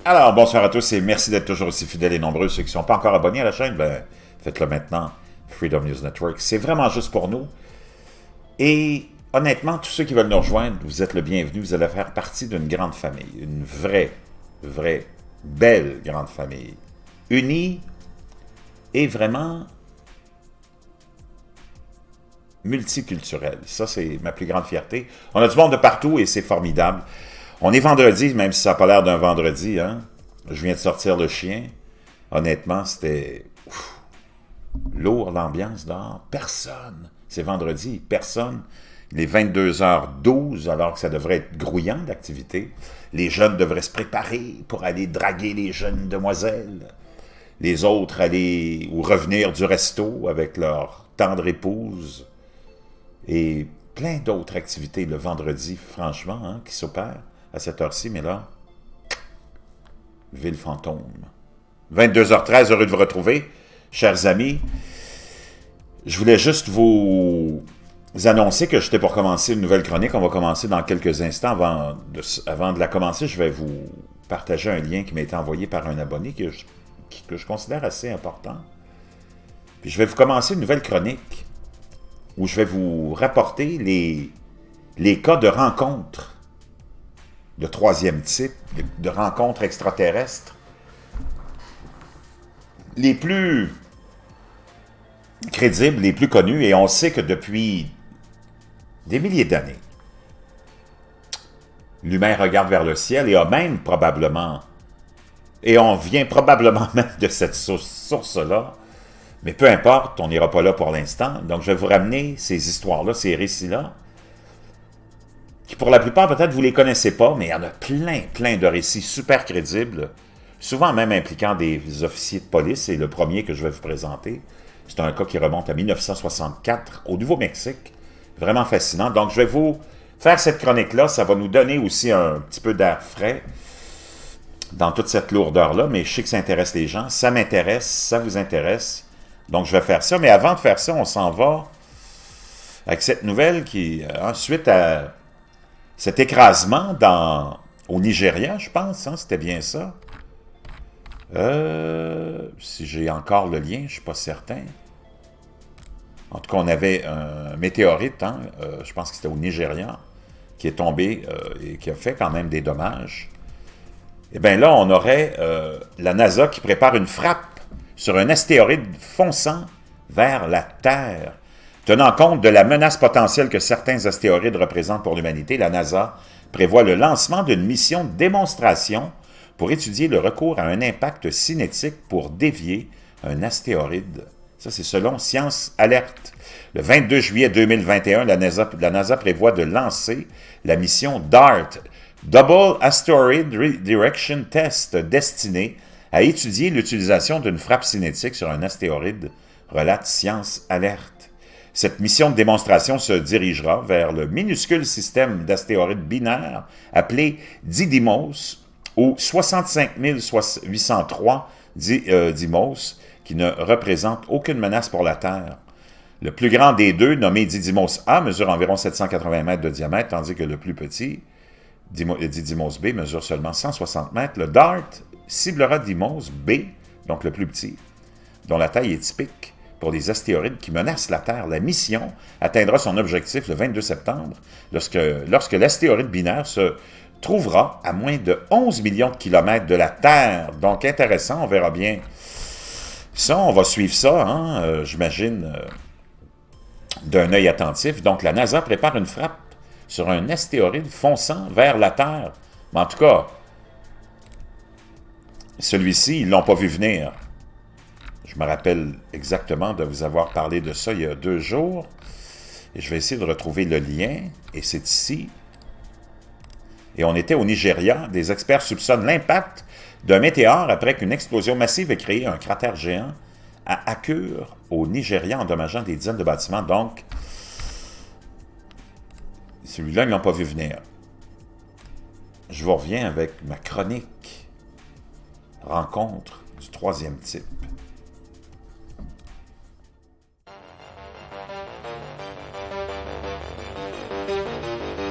Alors, bonsoir à tous et merci d'être toujours aussi fidèles et nombreux. Ceux qui ne sont pas encore abonnés à la chaîne, ben, faites-le maintenant. Freedom News Network, c'est vraiment juste pour nous. Et honnêtement, tous ceux qui veulent nous rejoindre, vous êtes le bienvenu. Vous allez faire partie d'une grande famille. Une vraie, belle grande famille. Unie et vraiment multiculturelle. Ça, c'est ma plus grande fierté. On a du monde de partout et c'est formidable. On est vendredi, même si ça n'a pas l'air d'un vendredi. Hein? Je viens de sortir le chien. Honnêtement, c'était lourd l'ambiance dehors. Personne. C'est vendredi. Personne. Il est 22h12 alors que ça devrait être grouillant d'activité. Les jeunes devraient se préparer pour aller draguer les jeunes demoiselles. Les autres aller ou revenir du resto avec leur tendre épouse. Et plein d'autres activités le vendredi, franchement, hein, qui s'opèrent à cette heure-ci, mais là, ville fantôme. 22h13, heureux de vous retrouver, chers amis. Je voulais juste vous annoncer que j'étais pour commencer une nouvelle chronique. On va commencer dans quelques instants. Avant de la commencer, je vais vous partager un lien qui m'a été envoyé par un abonné que je considère assez important. Puis je vais vous commencer une nouvelle chronique où je vais vous rapporter les cas de rencontres de troisième type, de rencontres extraterrestres, les plus crédibles, les plus connus, et on sait que depuis des milliers d'années, l'humain regarde vers le ciel et a même probablement, et on vient probablement même de cette source-là, mais peu importe, on n'ira pas là pour l'instant, donc je vais vous ramener ces histoires-là, ces récits-là, qui pour la plupart, peut-être vous ne les connaissez pas, mais il y en a plein de récits super crédibles, souvent même impliquant des officiers de police. C'est le premier que je vais vous présenter. C'est un cas qui remonte à 1964 au Nouveau-Mexique. Vraiment fascinant. Donc, je vais vous faire cette chronique-là. Ça va nous donner aussi un petit peu d'air frais dans toute cette lourdeur-là, mais je sais que ça intéresse les gens. Ça m'intéresse, ça vous intéresse. Donc, je vais faire ça. Mais avant de faire ça, on s'en va avec cette nouvelle qui, ensuite, cet écrasement au Nigeria, je pense, hein, c'était bien ça. Si j'ai encore le lien, je ne suis pas certain. En tout cas, on avait un météorite, hein, je pense que c'était au Nigeria, qui est tombé et qui a fait quand même des dommages. Et bien là, on aurait la NASA qui prépare une frappe sur un astéroïde fonçant vers la Terre. Tenant compte de la menace potentielle que certains astéroïdes représentent pour l'humanité, la NASA prévoit le lancement d'une mission de démonstration pour étudier le recours à un impact cinétique pour dévier un astéroïde. Ça, c'est selon Science Alert. Le 22 juillet 2021, la NASA prévoit de lancer la mission DART, Double Asteroid Redirection Test, destinée à étudier l'utilisation d'une frappe cinétique sur un astéroïde, relate Science Alert. Cette mission de démonstration se dirigera vers le minuscule système d'astéroïdes binaires appelé Didymos, ou 65 803 Didymos, qui ne représente aucune menace pour la Terre. Le plus grand des deux, nommé Didymos A, mesure environ 780 mètres de diamètre, tandis que le plus petit, Didymos B, mesure seulement 160 mètres. Le DART ciblera Didymos B, donc le plus petit, dont la taille est typique pour les astéroïdes qui menacent la Terre. La mission atteindra son objectif le 22 septembre, lorsque l'astéroïde binaire se trouvera à moins de 11 millions de kilomètres de la Terre. Donc, intéressant, on verra bien ça. On va suivre ça, hein, j'imagine, d'un œil attentif. Donc, la NASA prépare une frappe sur un astéroïde fonçant vers la Terre. Mais en tout cas, celui-ci, ils ne l'ont pas vu venir. Je me rappelle exactement de vous avoir parlé de ça il y a 2 jours. Et je vais essayer de retrouver le lien. Et c'est ici. Et on était au Nigeria. Des experts soupçonnent l'impact d'un météore après qu'une explosion massive ait créé un cratère géant à Akur, au Nigeria, endommageant des dizaines de bâtiments. Donc, celui-là, ils ne l'ont pas vu venir. Je vous reviens avec ma chronique rencontre du troisième type.